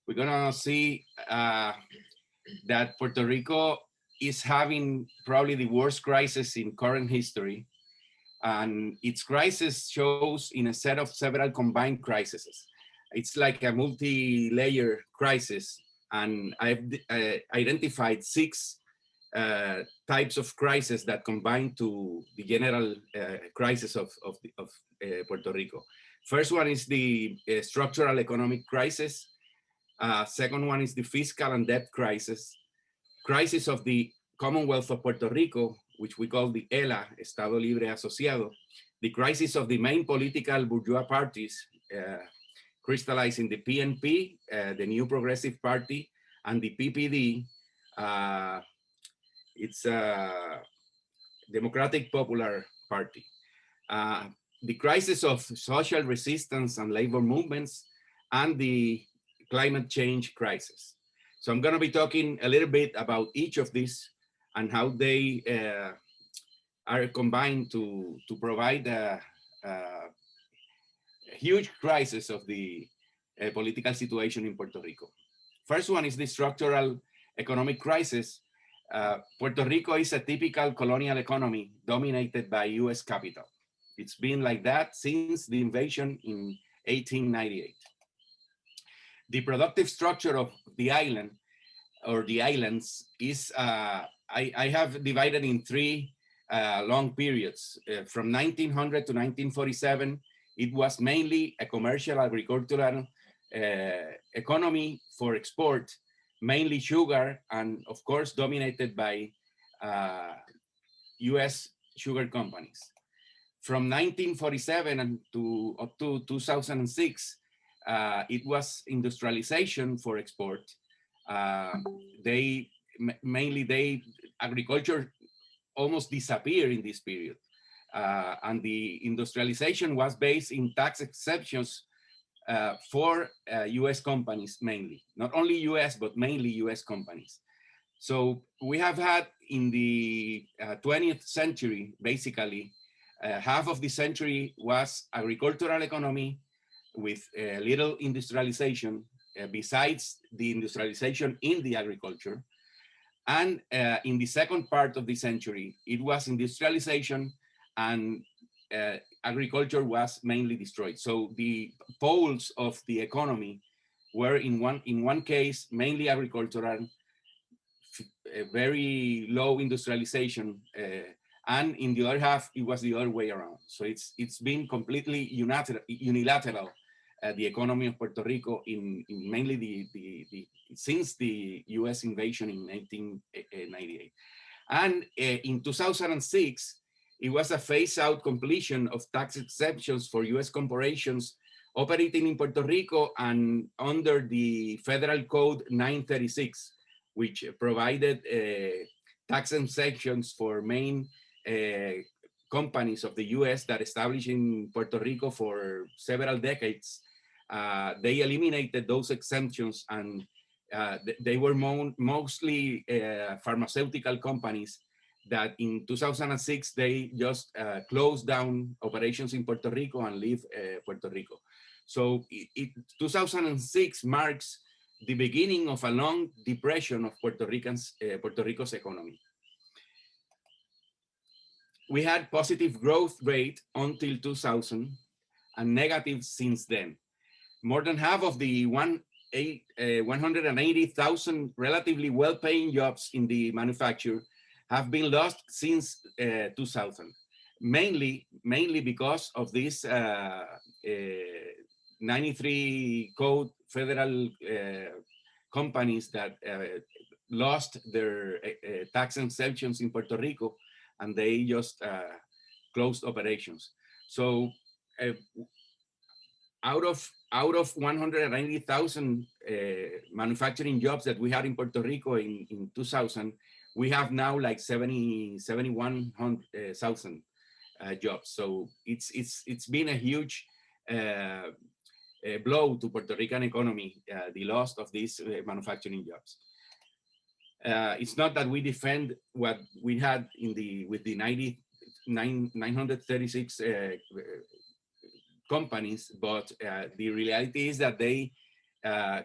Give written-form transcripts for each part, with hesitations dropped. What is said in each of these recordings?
we're gonna see that Puerto Rico is having probably the worst crisis in current history. And its crisis shows in a set of several combined crises. It's like a multi-layer crisis. And I've identified six types of crisis that combine to the general crisis of Puerto Rico. First one is the structural economic crisis. Second one is the fiscal and debt crisis of the Commonwealth of Puerto Rico, which we call the ELA, Estado Libre Asociado, the crisis of the main political bourgeois parties, crystallized in the PNP, the New Progressive Party, and the PPD, it's a Democratic Popular Party. The crisis of social resistance and labor movements, and the climate change crisis. So I'm going to be talking a little bit about each of these and how they are combined to provide a huge crisis of the political situation in Puerto Rico. First one is the structural economic crisis. Puerto Rico is a typical colonial economy dominated by US capital. It's been like that since the invasion in 1898. The productive structure of the island or the islands is, I have divided in three long periods. From 1900 to 1947, it was mainly a commercial agricultural economy for export, mainly sugar, and of course dominated by US sugar companies. From 1947 to up to 2006, it was industrialization for export. Agriculture almost disappeared in this period. And the industrialization was based in tax exceptions for US companies mainly, not only US, but mainly US companies. So we have had in the 20th century, basically, half of the century was agricultural economy with little industrialization, besides the industrialization in the agriculture. And in the second part of the century, it was industrialization and agriculture was mainly destroyed. So the poles of the economy were in one case, mainly agricultural, very low industrialization, and in the other half, it was the other way around. So it's been completely unilateral, the economy of Puerto Rico in mainly since the US invasion in 1998. And in 2006, it was a phase-out completion of tax exemptions for US corporations operating in Puerto Rico and under the Federal Code 936, which provided tax exemptions for main companies of the US that established in Puerto Rico for several decades. They eliminated those exemptions, and they were mostly pharmaceutical companies that in 2006, they just closed down operations in Puerto Rico and leave Puerto Rico. So 2006 marks the beginning of a long depression of Puerto Rico's economy. We had positive growth rate until 2000 and negative since then. More than half of the 180,000 relatively well-paying jobs in the manufacture have been lost since 2000, mainly because of this 93 code federal companies that lost their tax exemptions in Puerto Rico, and they just closed operations. So out of 190,000 manufacturing jobs that we had in Puerto Rico in 2000, we have now like 71,000 jobs. So it's been a huge blow to Puerto Rican economy, the loss of these manufacturing jobs. It's not that we defend what we had with the 936 companies, but the reality is that they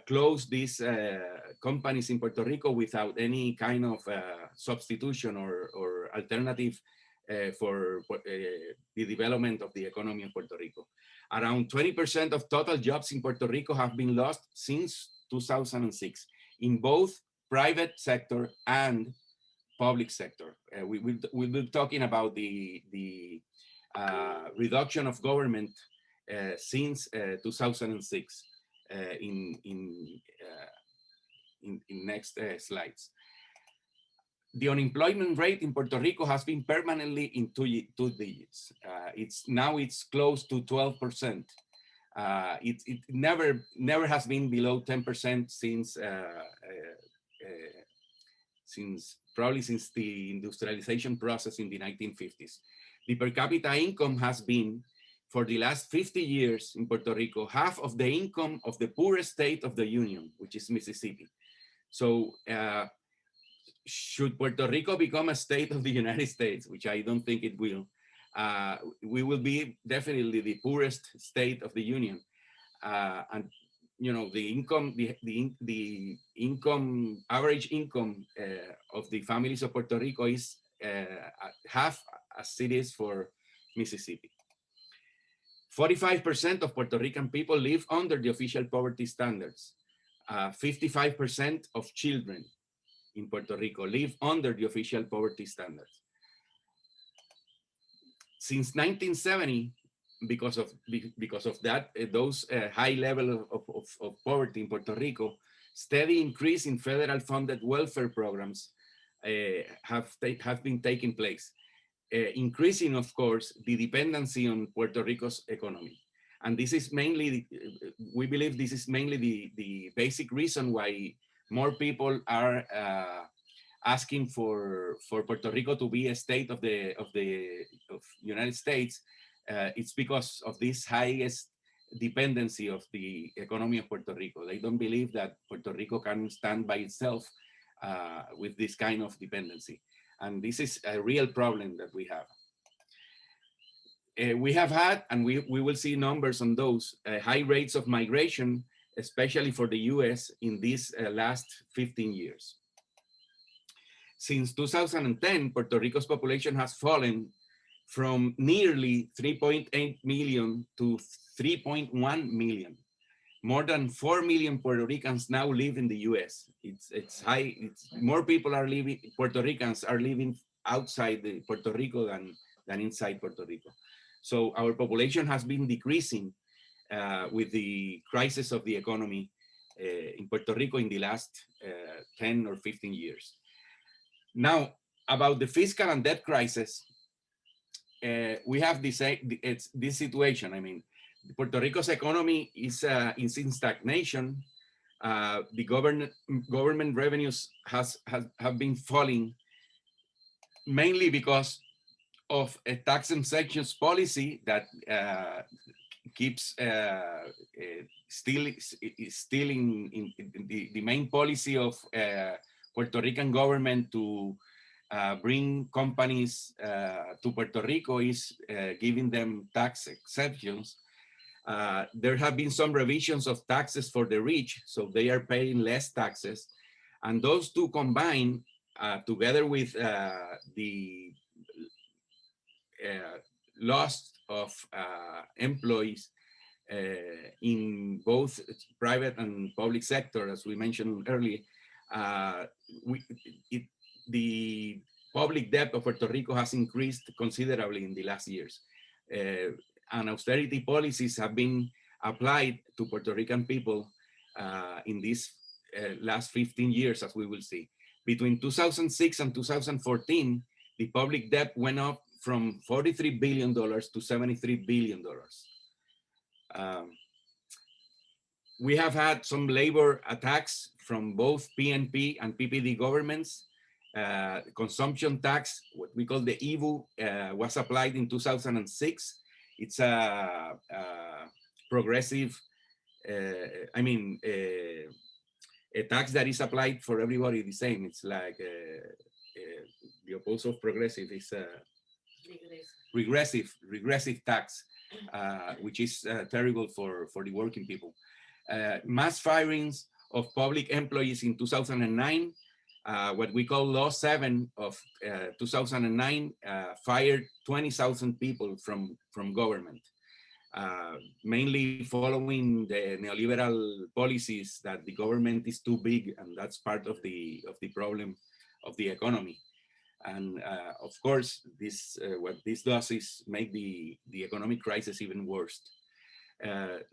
close these companies in Puerto Rico without any kind of substitution or alternative for the development of the economy of Puerto Rico. Around 20% of total jobs in Puerto Rico have been lost since 2006 in both private sector and public sector. We'll be talking about the reduction of government since 2006 in next slides. The unemployment rate in Puerto Rico has been permanently in two digits. It's close to 12%. It never has been below 10% probably since the industrialization process in the 1950s. The per capita income has been, for the last 50 years in Puerto Rico, half of the income of the poorest state of the Union, which is Mississippi. So should Puerto Rico become a state of the United States, which I don't think it will, we will be definitely the poorest state of the Union. And the income, the income, average income of the families of Puerto Rico is half as it is for Mississippi. 45% of Puerto Rican people live under the official poverty standards. 55% of children in Puerto Rico live under the official poverty standards. Since 1970, because of that, those high level of poverty in Puerto Rico, steady increase in federal funded welfare programs have been taking place, increasing, of course, the dependency on Puerto Rico's economy. And this is mainly, we believe this is mainly the basic reason why more people are asking for Puerto Rico to be a state of the United States. It's because of this highest dependency of the economy of Puerto Rico. They don't believe that Puerto Rico can stand by itself with this kind of dependency. And this is a real problem that we have. We have had, and we will see numbers on those, high rates of migration, especially for the US in these last 15 years. Since 2010, Puerto Rico's population has fallen from nearly 3.8 million to 3.1 million. More than 4 million Puerto Ricans now live in the US. It's high, more people are living, Puerto Ricans are living outside Puerto Rico than inside Puerto Rico. So our population has been decreasing with the crisis of the economy in Puerto Rico in the last 10 or 15 years. Now, about the fiscal and debt crisis, we have this situation. I mean, Puerto Rico's economy is in stagnation. The government revenues have been falling mainly because of a tax and sanctions policy that keeps still in the main policy of Puerto Rican government to bring companies to Puerto Rico is giving them tax exceptions. There have been some revisions of taxes for the rich, so they are paying less taxes. And those two combine together with the loss of employees in both private and public sector, as we mentioned earlier, the public debt of Puerto Rico has increased considerably in the last years. And austerity policies have been applied to Puerto Rican people in these last 15 years, as we will see. Between 2006 and 2014, the public debt went up from $43 billion to $73 billion. We have had some labor attacks from both PNP and PPD governments. Consumption tax, what we call the EVU, was applied in 2006. It's a progressive, a tax that is applied for everybody the same. It's like the opposite of progressive is regressive tax, which is terrible for the working people. mass firings of public employees in 2009, what we call Law 7 of 2009, fired 20,000 people from government, mainly following the neoliberal policies that the government is too big, and that's part of the problem of the economy. And of course, this what this does is make the economic crisis even worse.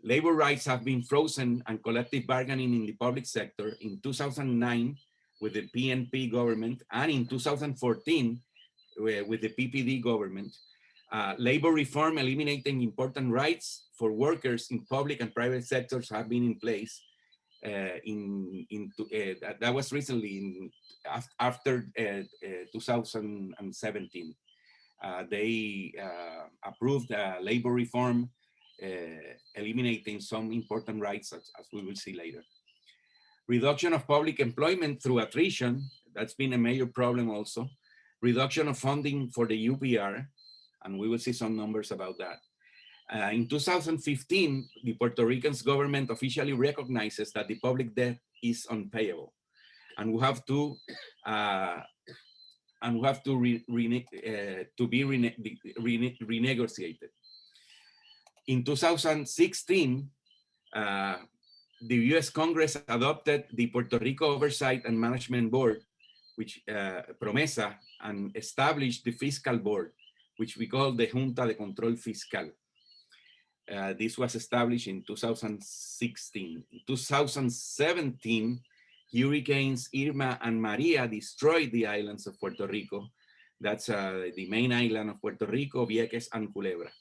Labor rights have been frozen and collective bargaining in the public sector in 2009 with the PNP government and in 2014 with the PPD government. Labor reform eliminating important rights for workers in public and private sectors have been in place. That was recently after 2017. They approved labor reform, eliminating some important rights, as we will see later. Reduction of public employment through attrition, that's been a major problem also. Reduction of funding for the UPR, and we will see some numbers about that. In 2015, the Puerto Rican government officially recognizes that the public debt is unpayable, and we have to be renegotiated. In 2016, the U.S. Congress adopted the Puerto Rico Oversight and Management Board, which PROMESA, and established the Fiscal Board, which we call the Junta de Control Fiscal. This was established in 2016. In 2017, hurricanes Irma and Maria destroyed the islands of Puerto Rico. That's the main island of Puerto Rico, Vieques and Culebra.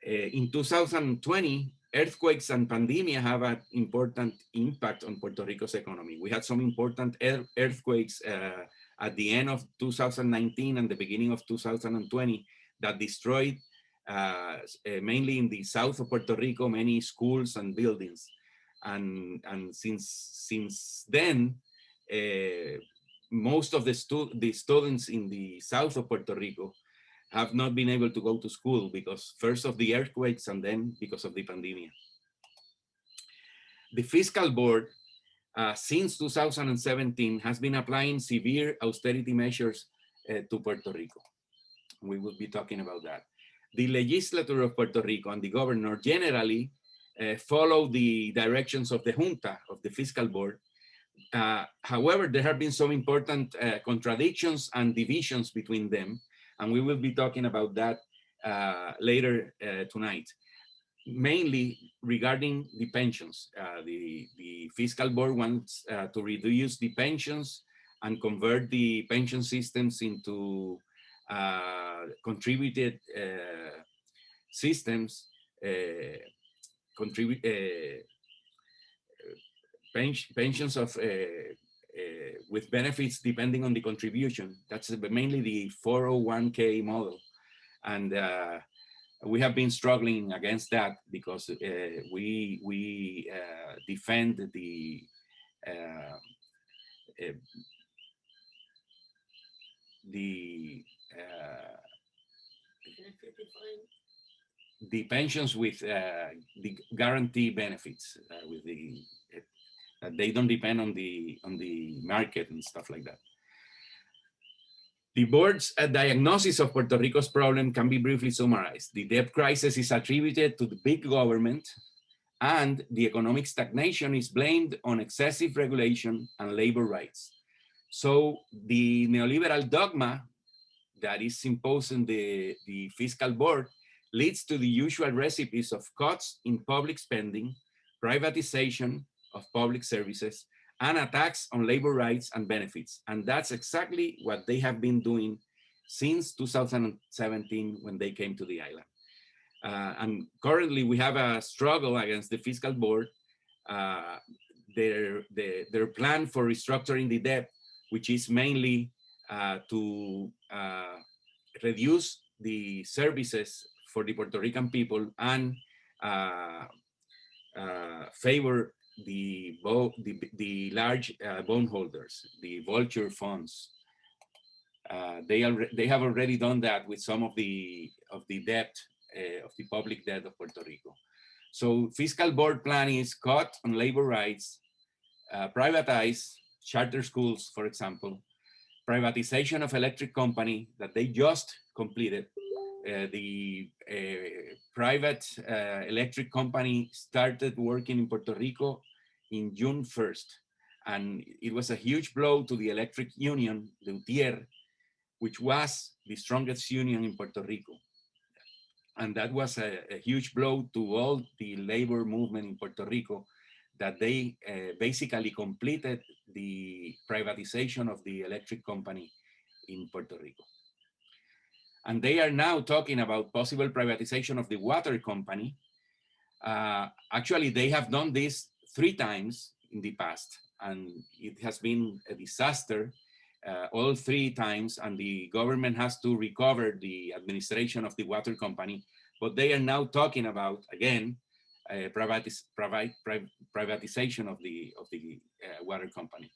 In 2020, earthquakes and pandemia have an important impact on Puerto Rico's economy. We had some important earthquakes at the end of 2019 and the beginning of 2020 that destroyed, mainly in the south of Puerto Rico, many schools and buildings. And since then, most of the students in the south of Puerto Rico have not been able to go to school because first of the earthquakes and then because of the pandemic. The Fiscal Board, since 2017, has been applying severe austerity measures to Puerto Rico. We will be talking about that. The legislature of Puerto Rico and the governor generally follow the directions of the junta, of the Fiscal Board. However, there have been some important contradictions and divisions between them, and we will be talking about that later tonight, mainly regarding the pensions. The Fiscal Board wants to reduce the pensions and convert the pension systems into contributed systems, pensions of with benefits depending on the contribution. That's mainly the 401k model. And we have been struggling against that because we defend the pensions with the guarantee benefits, with the they don't depend on the market and stuff like that. The board's diagnosis of Puerto Rico's problem can be briefly summarized. The debt crisis is attributed to the big government, and the economic stagnation is blamed on excessive regulation and labor rights. So the neoliberal dogma that is imposed in the Fiscal Board leads to the usual recipes of cuts in public spending, privatization of public services, and attacks on labor rights and benefits. And that's exactly what they have been doing since 2017 when they came to the island. And currently we have a struggle against the Fiscal Board, their plan for restructuring the debt, which is mainly to reduce the services for the Puerto Rican people and favor the large bondholders, the vulture funds. They have already done that with some of the debt, of the public debt of Puerto Rico. So fiscal board plan is cut on labor rights, privatize charter schools, for example, privatization of electric company that they just completed. The private electric company started working in Puerto Rico in June 1st. And it was a huge blow to the electric union, the UTIER, which was the strongest union in Puerto Rico. And that was a huge blow to all the labor movement in Puerto Rico, that they basically completed the privatization of the electric company in Puerto Rico. And they are now talking about possible privatization of the water company. Actually, they have done this 3 times in the past, and it has been a disaster all 3 times, and the government has to recover the administration of the water company. But they are now talking about, again, privatization of the water company.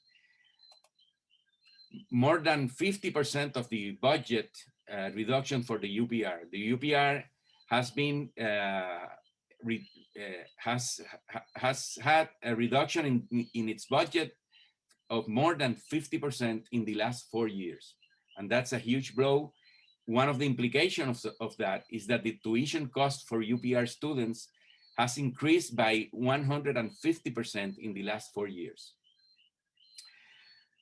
More than 50% of the budget reduction for the UPR. The UPR has been has had a reduction in its budget of more than 50% in the last 4 years, and that's a huge blow. One of the implications of that is that the tuition cost for UPR students has increased by 150% in the last 4 years.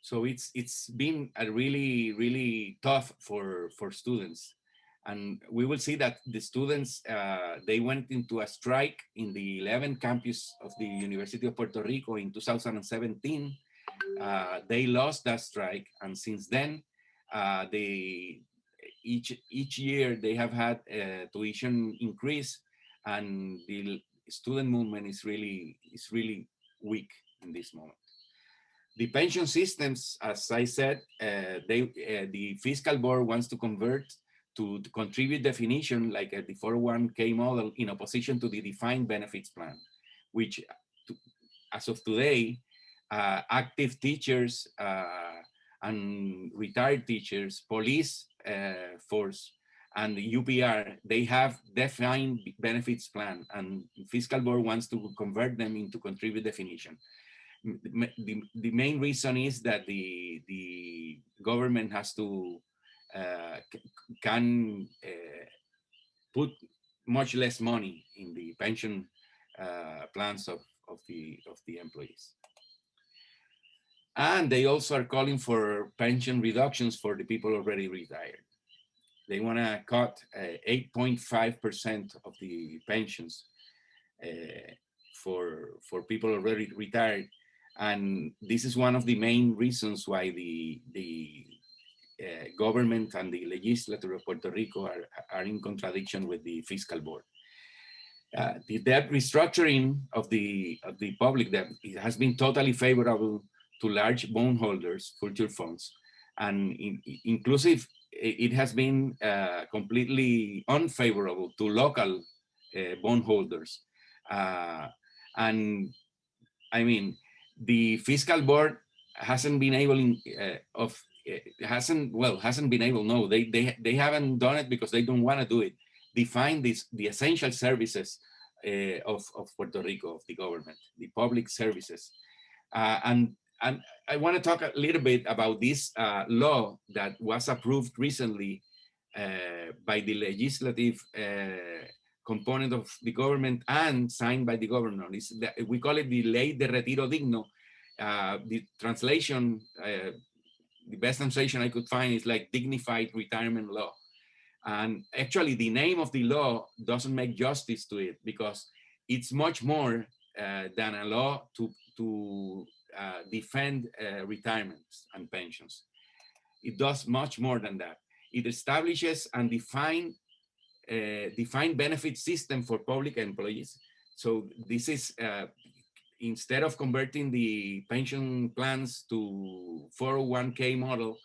So it's been a really tough for students. And we will see that the students, they went into a strike in the 11th campus of the University of Puerto Rico in 2017. They lost that strike, and since then, each year they have had a tuition increase, and the student movement is really weak in this moment. The pension systems, as I said, the fiscal board wants to convert to the contribute definition, like the 401k model, in opposition to the defined benefits plan, which as of today, active teachers and retired teachers, police force, and the UPR, they have defined benefits plan, and fiscal board wants to convert them into contribute definition. The main reason is that the government has to can put much less money in the pension plans of the employees. And they also are calling for pension reductions for the people already retired. They want to cut 8.5% of the pensions for people already retired. And this is one of the main reasons why the government and the legislature of Puerto Rico are in contradiction with the fiscal board. The debt restructuring of the public debt has been totally favorable to large bondholders, future funds, and inclusive. It has been completely unfavorable to local bondholders, and I mean, the fiscal board hasn't been able hasn't been able. No, they haven't done it because they don't want to do it. Define the essential services of Puerto Rico, of the government, the public services, and I want to talk a little bit about this law that was approved recently by the legislative component of the government and signed by the governor. We call it the Ley de Retiro Digno. The translation, the best translation I could find is like dignified retirement law. And actually the name of the law doesn't make justice to it, because it's much more than a law to defend retirements and pensions. It does much more than that. It establishes and defined benefit system for public employees. So this is, instead of converting the pension plans to 401k model,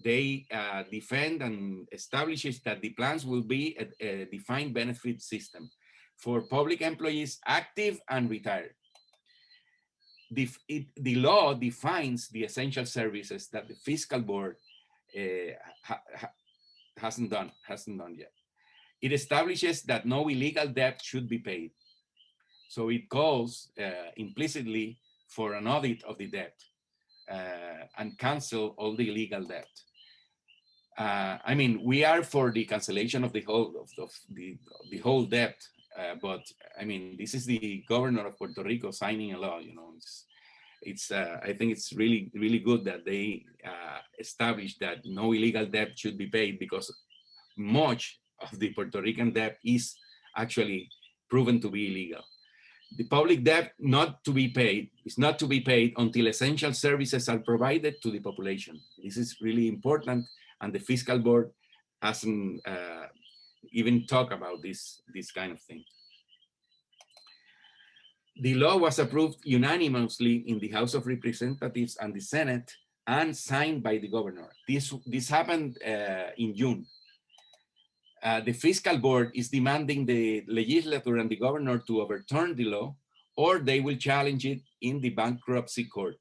they defend and establishes that the plans will be a defined benefit system for public employees, active and retired. The law defines the essential services that the fiscal board hasn't done yet. It establishes that no illegal debt should be paid. So it calls implicitly for an audit of the debt and cancel all the illegal debt. I mean, we are for the cancellation of the whole debt, but I mean, this is the governor of Puerto Rico signing a law. You know, I think it's really good that they established that no illegal debt should be paid, because much of the Puerto Rican debt is actually proven to be illegal. The public debt is not to be paid until essential services are provided to the population. This is really important, and the fiscal board hasn't even talked about this kind of thing. The law was approved unanimously in the House of Representatives and the Senate and signed by the governor. This happened in June. The fiscal board is demanding the legislature and the governor to overturn the law, or they will challenge it in the bankruptcy court.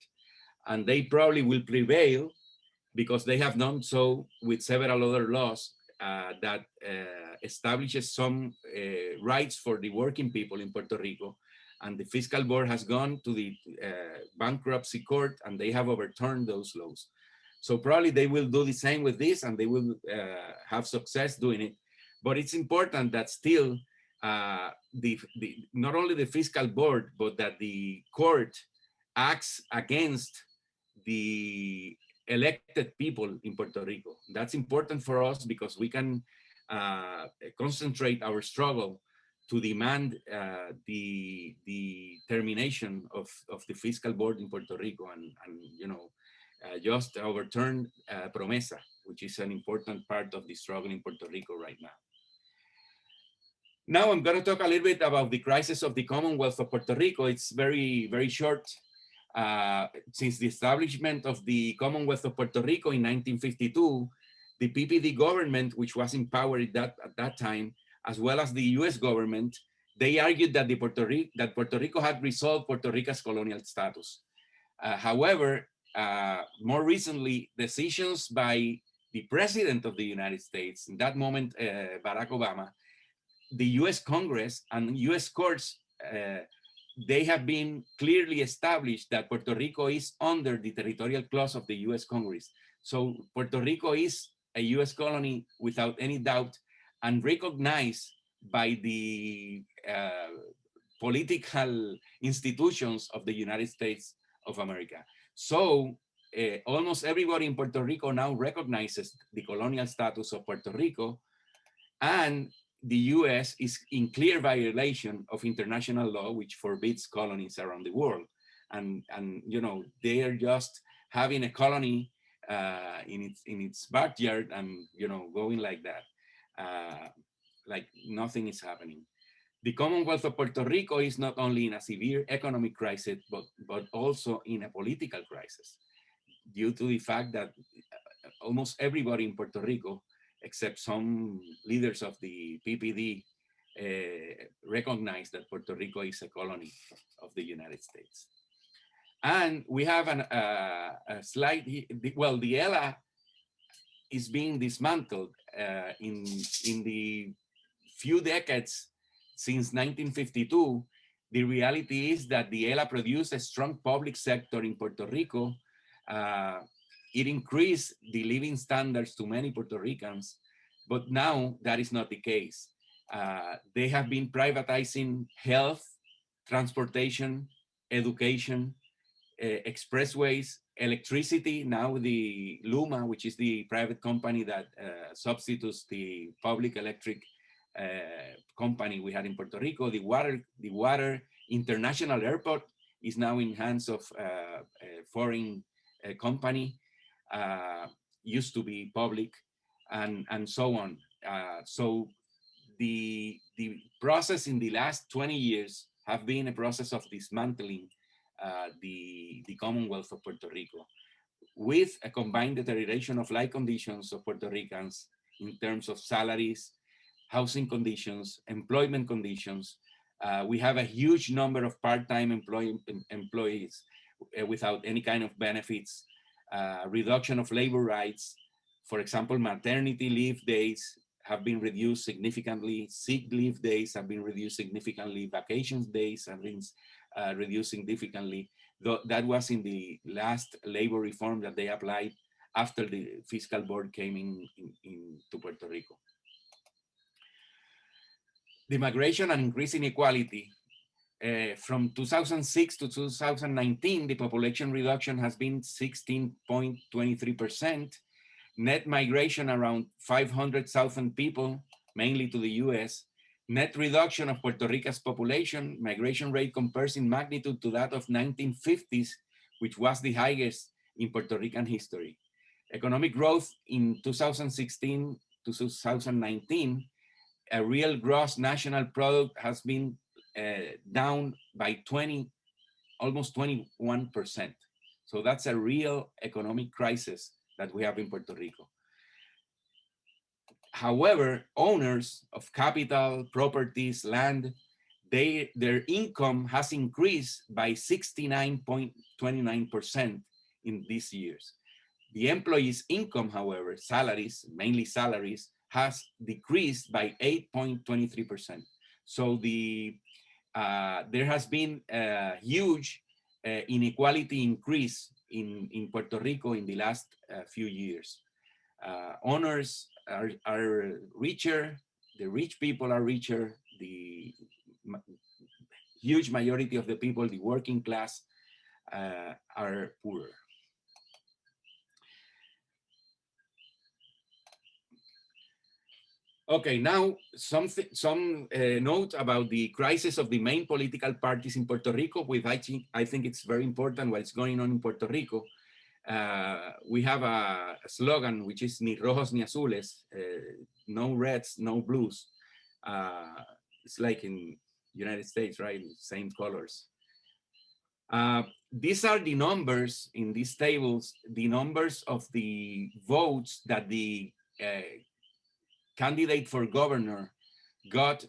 And they probably will prevail, because they have done so with several other laws that establishes some rights for the working people in Puerto Rico. And the fiscal board has gone to the bankruptcy court, and they have overturned those laws. So probably they will do the same with this, and they will have success doing it. But it's important that still not only the fiscal board, but that the court acts against the elected people in Puerto Rico. That's important for us, because we can concentrate our struggle to demand the termination of the fiscal board in Puerto Rico, and you know, just overturn Promesa, which is an important part of the struggle in Puerto Rico right now. Now I'm going to talk a little bit about the crisis of the Commonwealth of Puerto Rico. It's very short. Since the establishment of the Commonwealth of Puerto Rico in 1952, the PPD government, which was in power at that time, as well as the US government, they argued that Puerto Rico had resolved Puerto Rico's colonial status. However, more recently, decisions by the President of the United States, in that moment, Barack Obama, the US Congress and US courts, they have been clearly established that Puerto Rico is under the territorial clause of the US Congress. So Puerto Rico is a US colony without any doubt, and recognized by the political institutions of the United States of America. So almost everybody in Puerto Rico now recognizes the colonial status of Puerto Rico, and the US is in clear violation of international law, which forbids colonies around the world. And you know, they are just having a colony in its backyard, and you know, going like that, like nothing is happening. The Commonwealth of Puerto Rico is not only in a severe economic crisis, but also in a political crisis, due to the fact that almost everybody in Puerto Rico, except some leaders of the PPD, recognize that Puerto Rico is a colony of the United States. And we have a slide, well, the ELA is being dismantled in the few decades since 1952. The reality is that the ELA produced a strong public sector in Puerto Rico. It increased the living standards to many Puerto Ricans, but now that is not the case. They have been privatizing health, transportation, education, expressways, electricity. Now the Luma, which is the private company that substitutes the public electric company we had in Puerto Rico, the water international airport is now in hands of a foreign company, used to be public, and so on. So the process in the last 20 years have been a process of dismantling the Commonwealth of Puerto Rico, with a combined deterioration of life conditions of Puerto Ricans in terms of salaries, housing conditions, employment conditions. We have a huge number of part-time employees without any kind of benefits, reduction of labor rights. For example, maternity leave days have been reduced significantly. Sick leave days have been reduced significantly. Vacations days have been reduced significantly. That was in the last labor reform that they applied after the fiscal board came to Puerto Rico. The migration and increase inequality. From 2006 to 2019, the population reduction has been 16.23%. Net migration around 500,000 people, mainly to the US. Net reduction of Puerto Rico's population. Migration rate compares in magnitude to that of 1950s, which was the highest in Puerto Rican history. Economic growth in 2016 to 2019, a real gross national product has been down by almost 21%. So that's a real economic crisis that we have in Puerto Rico. However, owners of capital, properties, land, their income has increased by 69.29% in these years. The employees' income, however, salaries, mainly salaries, has decreased by 8.23%. So there has been a huge inequality increase in Puerto Rico in the last few years. Owners are richer, the rich people are richer, the huge majority of the people, the working class, are poorer. Okay, now some note about the crisis of the main political parties in Puerto Rico, which I think it's very important what's going on in Puerto Rico. We have a slogan, which is ni rojos ni azules, no reds, no blues. It's like in United States, right? Same colors. These are the numbers in these tables, the numbers of the votes that the candidate for governor got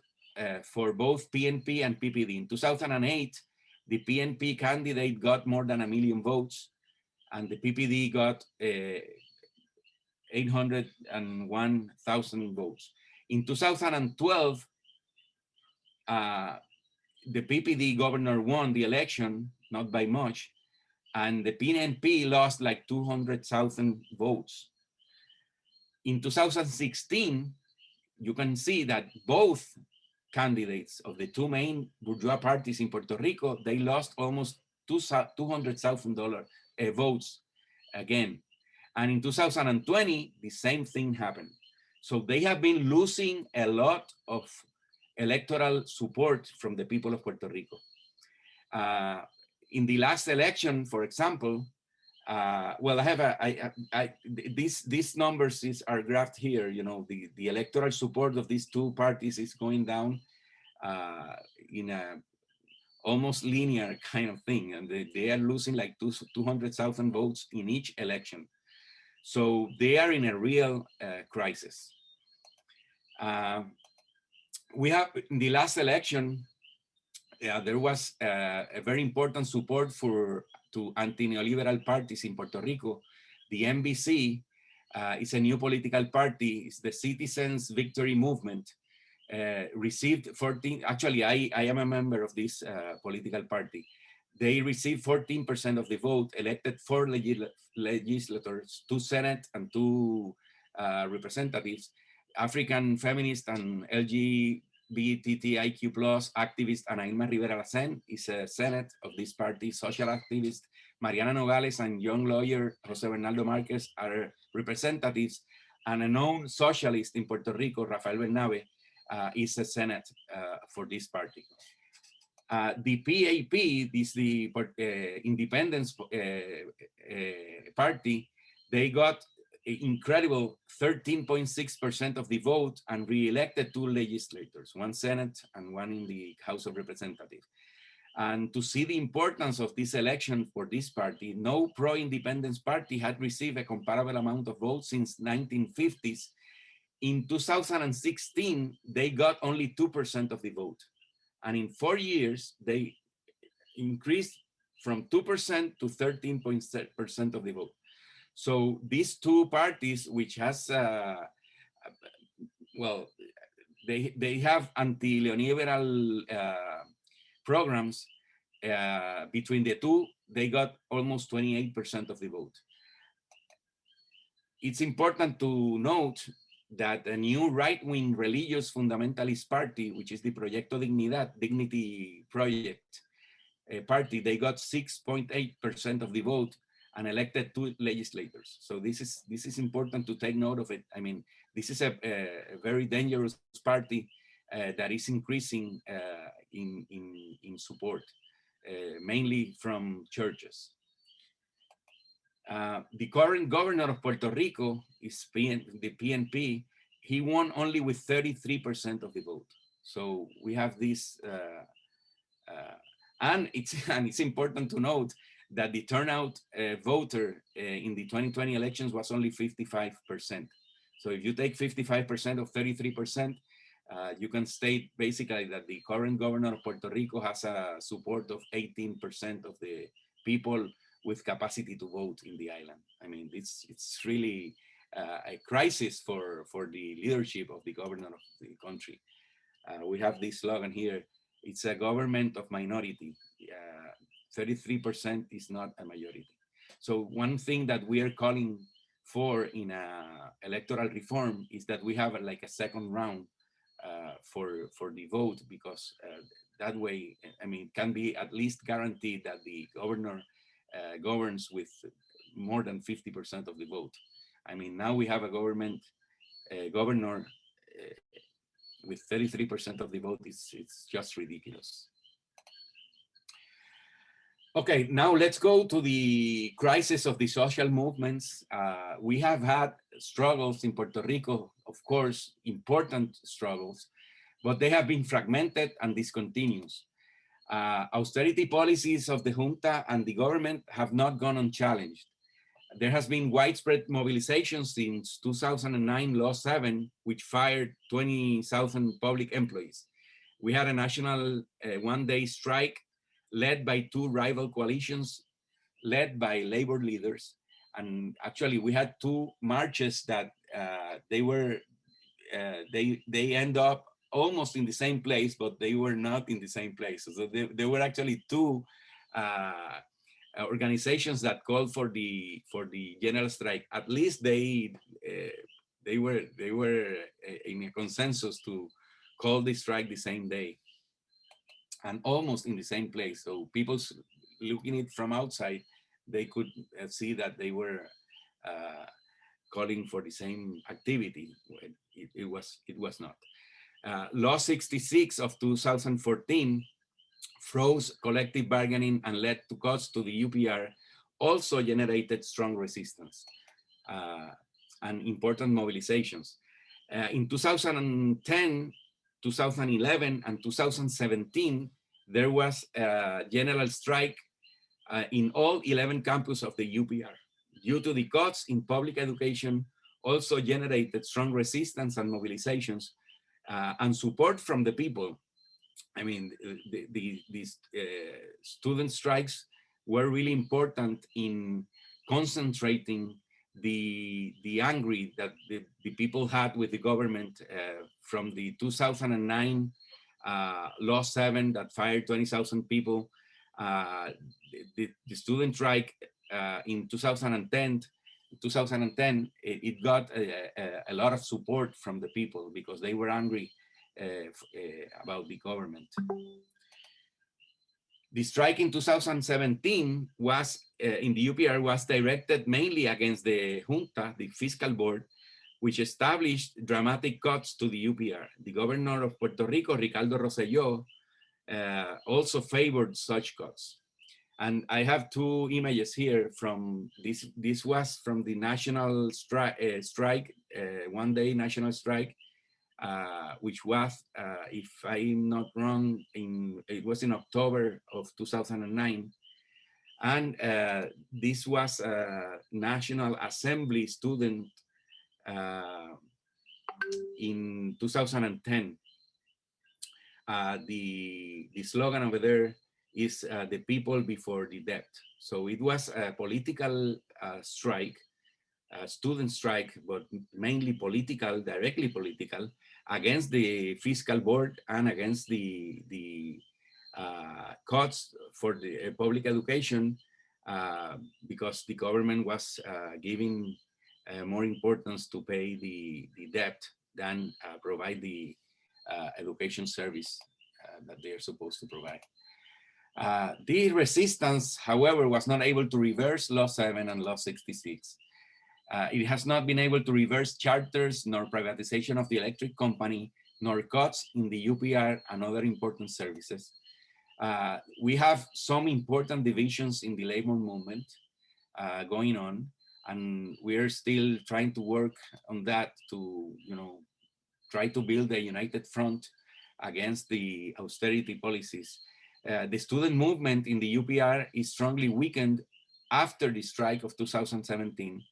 for both PNP and PPD. In 2008, the PNP candidate got more than 1 million votes, and the PPD got 801,000 votes. In 2012, the PPD governor won the election, not by much, and the PNP lost like 200,000 votes. In 2016, you can see that both candidates of the two main bourgeois parties in Puerto Rico, they lost almost 200,000 votes again. And in 2020, the same thing happened. So they have been losing a lot of electoral support from the people of Puerto Rico. In the last election, for example, well, these numbers are graphed here. You know, the electoral support of these two parties is going down in a almost linear kind of thing, and they are losing like 200,000 votes in each election. So they are in a real crisis. We have in the last election, there was a very important support to anti-neoliberal parties in Puerto Rico. The MVC is a new political party. It's the Citizens Victory Movement. Received 14, actually I am a member of this political party. They received 14% of the vote, elected 4 legislators, 2 Senate and 2 representatives, African feminist and LGBTIQ+ activist Anaíma Rivera-Lacen is a Senate of this party. Social activist Mariana Nogales and young lawyer Jose Bernardo Marquez are representatives, and a known socialist in Puerto Rico, Rafael Bernabe, is a Senate for this party. The PAP, this the Independence Party, they got incredible 13.6% of the vote and re-elected 2 legislators, 1 Senate and 1 in the House of Representatives. And to see the importance of this election for this party, no pro-independence party had received a comparable amount of votes since 1950s. In 2016, they got only 2% of the vote. And in 4 years, they increased from 2% to 13% of the vote. So these two parties, which has well, they have anti-neoliberal programs. Between the two, they got almost 28% of the vote. It's important to note that a new right-wing religious fundamentalist party, which is the Proyecto Dignidad, Dignity Project party, they got 6.8% of the vote and elected 2 legislators. So this is important to take note of it. I mean, this is a very dangerous party that is increasing in support, mainly from churches. The current governor of Puerto Rico is the PNP. He won only with 33% of the vote. So we have this, and it's important to note that the turnout voter in the 2020 elections was only 55%. So if you take 55% of 33%, you can state basically that the current governor of Puerto Rico has a support of 18% of the people with capacity to vote in the island. I mean, it's really a crisis for the leadership of the governor of the country. We have this slogan here. It's a government of minority. 33% is not a majority. So one thing that we are calling for in electoral reform is that we have like a second round for the vote, because that way, I mean, can be at least guaranteed that the governor governs with more than 50% of the vote. I mean, now we have a governor with 33% of the vote. It's just ridiculous. Okay, now let's go to the crisis of the social movements. We have had struggles in Puerto Rico, of course, important struggles, but they have been fragmented and discontinuous. Austerity policies of the junta and the government have not gone unchallenged. There has been widespread mobilization since 2009 Law 7, which fired 20,000 public employees. We had a national one-day strike led by 2 rival coalitions, led by labor leaders. And actually we had 2 marches that they end up almost in the same place, but they were not in the same place. So there were actually 2 organizations that called for the general strike. At least they were in a consensus to call the strike the same day and almost in the same place. So people looking it from outside, they could see that they were calling for the same activity. It was not. Law 66 of 2014 froze collective bargaining and led to cuts to the UPR, also generated strong resistance and important mobilizations. In 2010, 2011, and 2017, there was a general strike in all 11 campuses of the UPR. Due to the cuts in public education, also generated strong resistance and mobilizations and support from the people. I mean, these student strikes were really important in concentrating the anger that the people had with the government from the 2009 Law 7 that fired 20,000 people. The student strike in 2010, it got a lot of support from the people because they were angry about the government. The strike in 2017 was in the UPR was directed mainly against the junta, the fiscal board, which established dramatic cuts to the UPR. The governor of Puerto Rico, Ricardo Rosselló, also favored such cuts. And I have 2 images here from this. This was from the national strike, one-day national strike, which was, if I'm not wrong, it was in October of 2009. And this was a National Assembly student in 2010. The slogan over there is the people before the debt. So it was a political strike, a student strike, but mainly political, directly political. against the fiscal board and against the cuts for the public education, because the government was giving more importance to pay the debt than provide the education service that they are supposed to provide. The resistance, however, was not able to reverse Law 7 and Law 66. It has not been able to reverse charters, nor privatization of the electric company, nor cuts in the UPR and other important services. We have some important divisions in the labor movement going on, and we're still trying to work on that to, try to build a united front against the austerity policies. The student movement in the UPR is strongly weakened after the strike of 2017.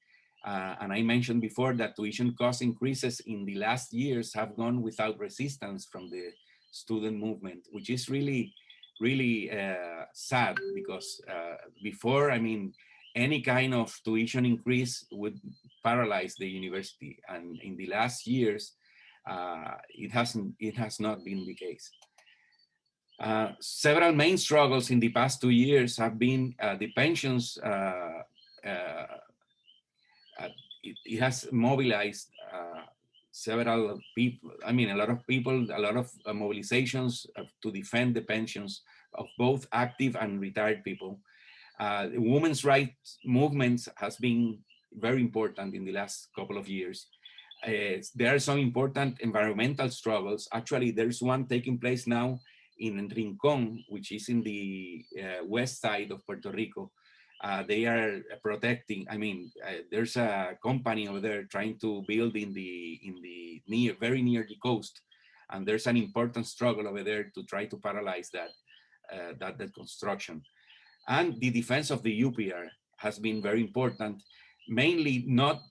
And I mentioned before that tuition cost increases in the last years have gone without resistance from the student movement, which is really, really sad, because before, any kind of tuition increase would paralyze the university. And in the last years, it has not been the case. Several main struggles in the past 2 years have been the pensions. It has mobilized several people, a lot of people, a lot of mobilizations to defend the pensions of both active and retired people. The women's rights movement has been very important in the last couple of years. There are some important environmental struggles. Actually, there's one taking place now in Rincon, which is in the west side of Puerto Rico. They are protecting, there's a company over there trying to build in the very near the coast. And there's an important struggle over there to try to paralyze that construction. And the defense of the UPR has been very important, mainly not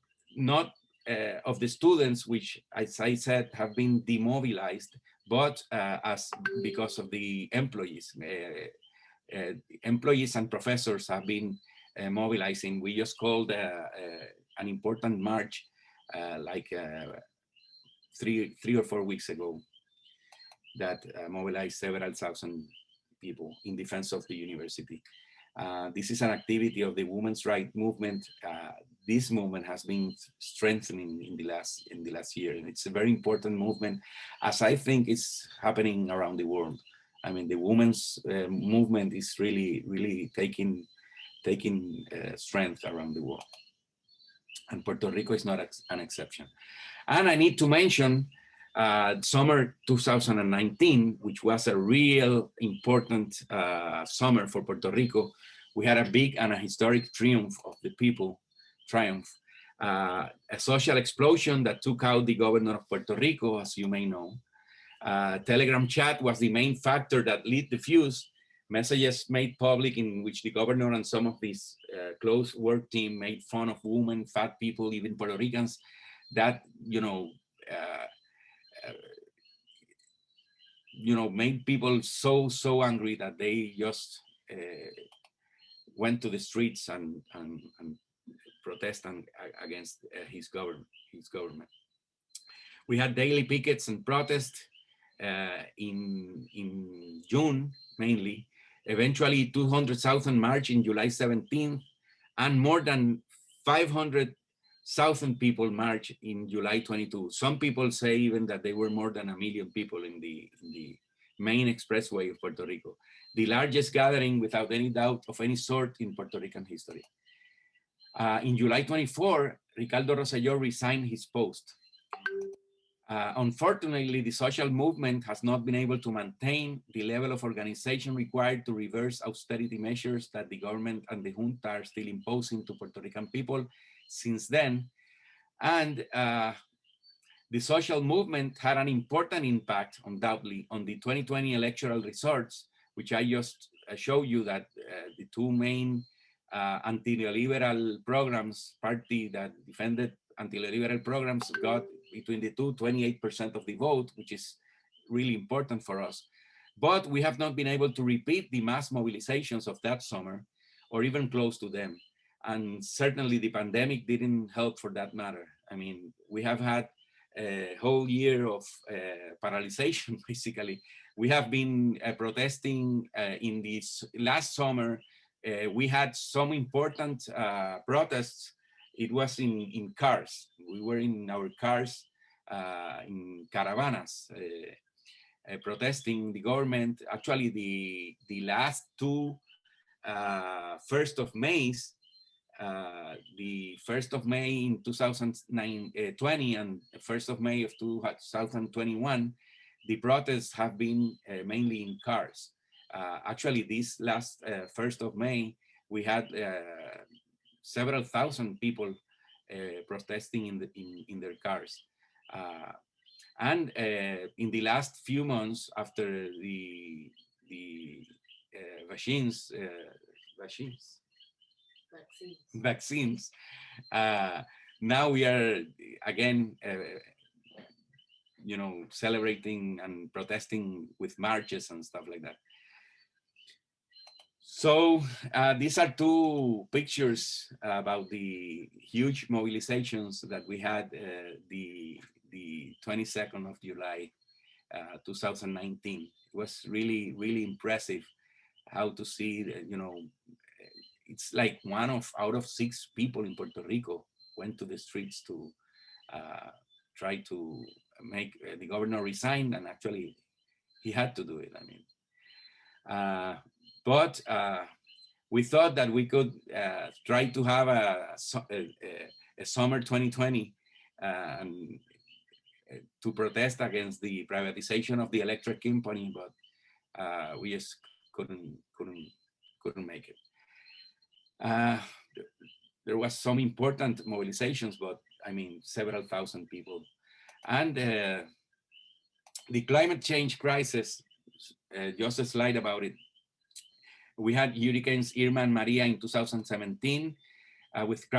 of the students, which, as I said, have been demobilized, but because of the employees. Employees and professors have been mobilizing. We just called an important march like 3 or 4 weeks ago that mobilized several thousand people in defense of the university. This is an activity of the women's rights movement. This movement has been strengthening in the last year, and it's a very important movement, as I think it's happening around the world. The women's movement is really taking strength around the world, and Puerto Rico is not an exception. And I need to mention summer 2019, which was a real important summer for Puerto Rico. We had a big and a historic triumph of the people, a social explosion that took out the governor of Puerto Rico, as you may know. Telegram chat was the main factor that lit the fuse. Messages made public in which the governor and some of his close work team made fun of women, fat people, even Puerto Ricans, that, made people so angry that they just went to the streets and protest against his government. We had daily pickets and protests in June, mainly. Eventually, 200,000 march in July 17th, and more than 500,000 people march in July 22. Some people say even that there were more than 1 million people in the main expressway of Puerto Rico, the largest gathering without any doubt of any sort in Puerto Rican history. In July 24, Ricardo Rosselló resigned his post. Unfortunately, the social movement has not been able to maintain the level of organization required to reverse austerity measures that the government and the junta are still imposing to Puerto Rican people since then. And the social movement had an important impact, undoubtedly, on the 2020 electoral results, which I just showed you that the two main anti-neoliberal programs, party that defended anti-neoliberal programs, got between the two 28% of the vote, which is really important for us. But we have not been able to repeat the mass mobilizations of that summer, or even close to them. And certainly the pandemic didn't help for that matter. We have had whole year of paralyzation, basically. We have been protesting in this last summer. We had some important protests. It was in cars. We were in our cars in caravanas protesting the government. Actually, the last two 1st of May's, the 1st of May in 2020 and 1st of May of 2021, the protests have been mainly in cars. Actually, this last 1st of May, we had several thousand people protesting in their cars. And in the last few months after the vaccines, now we are again, celebrating and protesting with marches and stuff like that. So these are two pictures about the huge mobilizations that we had the 22nd of July, 2019. It was really, really impressive how to see, it's like out of 6 people in Puerto Rico went to the streets to try to make the governor resign, and actually he had to do it. I mean, but we thought that we could try to have a summer 2020 and to protest against the privatization of the electric company, but we just couldn't make it. There was some important mobilizations, but I mean, several thousand people. And the climate change crisis, just a slide about it. We had hurricanes Irma and Maria in 2017 with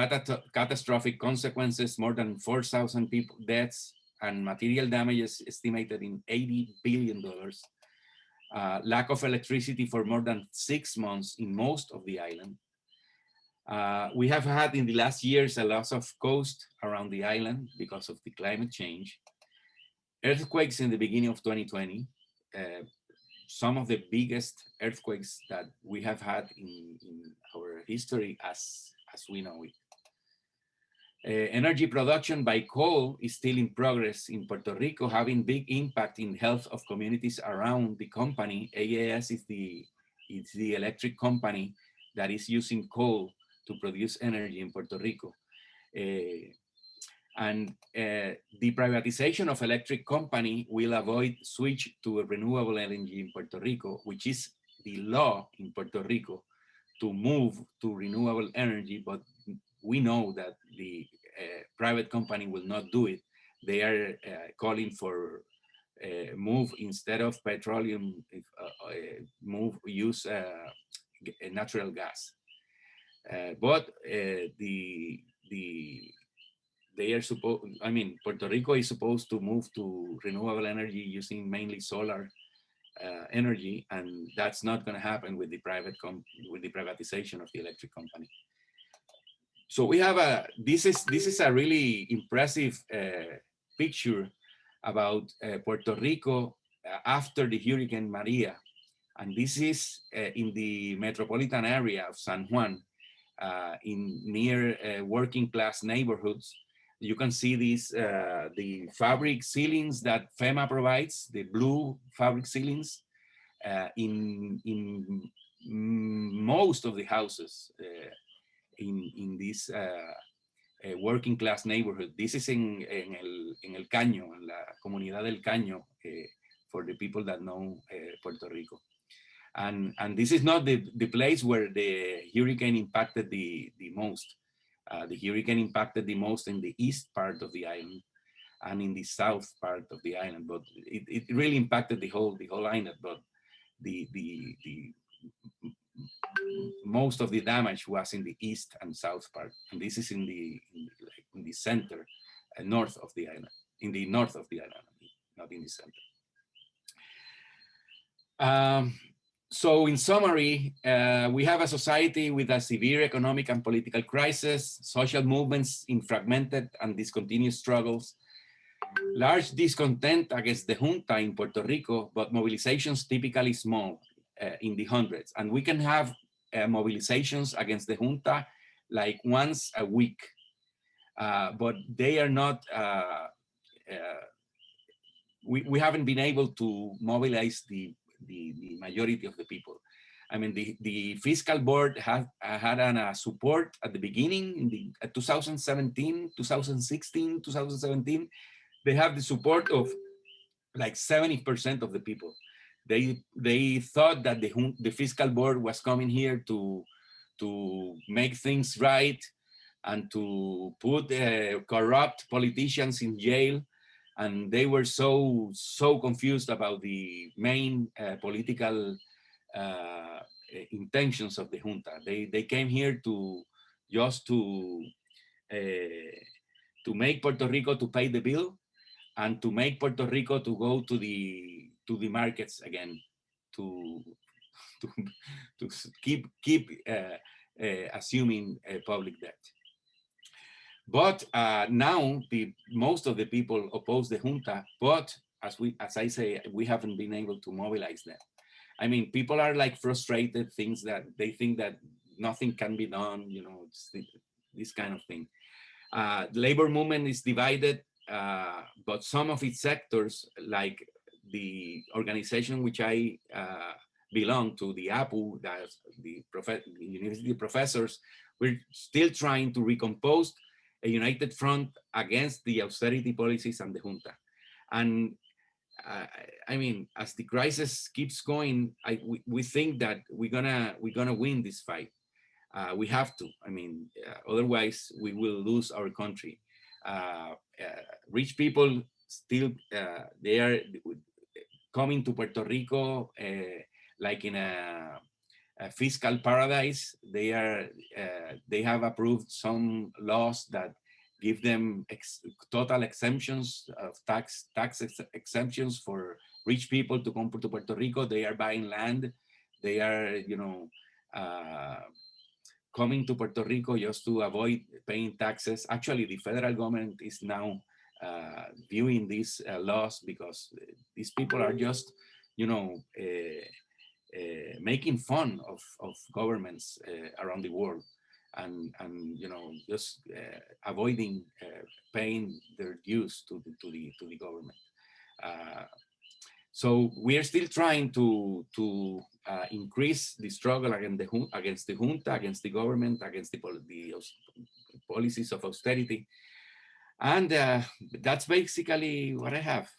catastrophic consequences, more than 4,000 people deaths and material damages estimated in $80 billion. Lack of electricity for more than 6 months in most of the island. We have had in the last years a loss of coast around the island because of the climate change. Earthquakes in the beginning of 2020, some of the biggest earthquakes that we have had in our history as we know it. Energy production by coal is still in progress in Puerto Rico, having big impact in health of communities around the company. AES is the electric company that is using coal to produce energy in Puerto Rico. And the privatization of electric company will avoid switch to a renewable energy in Puerto Rico, which is the law in Puerto Rico to move to renewable energy, but we know that the private company will not do it. They are calling for move instead of petroleum, use natural gas. But they are supposed, I mean, Puerto Rico is supposed to move to renewable energy using mainly solar energy, and that's not going to happen with the privatization of the electric company. So we have this is a really impressive picture about Puerto Rico after the Hurricane Maria, and this is in the metropolitan area of San Juan, in near working class neighborhoods. You can see these the fabric ceilings that FEMA provides, the blue fabric ceilings in most of the houses in this working class neighborhood. This is en el Caño, en la comunidad del Caño, for the people that know Puerto Rico. And this is not the place where the hurricane impacted the most. The hurricane impacted the most in the east part of the island and in the south part of the island, but it really impacted the whole island. But the most of the damage was in the east and south part, and this is in the center, north of the island, in the north of the island, not in the center. So in summary, we have a society with a severe economic and political crisis, social movements in fragmented and discontinued struggles, Large discontent against the junta in Puerto Rico, but mobilizations typically small, in the hundreds. And we can have mobilizations against the junta like once a week, but they are not, we haven't been able to mobilize the majority of the people. I mean, the fiscal board had an support at the beginning in the 2017, 2016, 2017. They have the support of like 70% of the people. They thought that the fiscal board was coming here to make things right and to put corrupt politicians in jail. And they were so confused about the main political intentions of the junta. They came here to just to make Puerto Rico to pay the bill and to make Puerto Rico to go to the markets again, to to, to keep assuming public debt. But now most of the people oppose the junta, but as I say, we haven't been able to mobilize them. I mean, people are like frustrated, things that they think that nothing can be done, you know, it's this kind of thing. The labor movement is divided, but some of its sectors, like the organization which I belong to, the A.P.P.U, that's the university professors, we're still trying to recompose a united front against the austerity policies and the junta. And I mean, as the crisis keeps going, we think that we're gonna win this fight. We have to. I mean, otherwise we will lose our country. Rich people still they are coming to Puerto Rico like in a fiscal paradise. They have approved some laws that give them total exemptions of tax exemptions for rich people to come to Puerto Rico. They are buying land. They are, you know, coming to Puerto Rico just to avoid paying taxes. Actually, the federal government is now viewing these laws because these people are just, you know, making fun of governments around the world, and you know, just avoiding paying their dues to the government. So we are still trying to increase the struggle against the junta, against the government, against the policies of austerity. And that's basically what I have.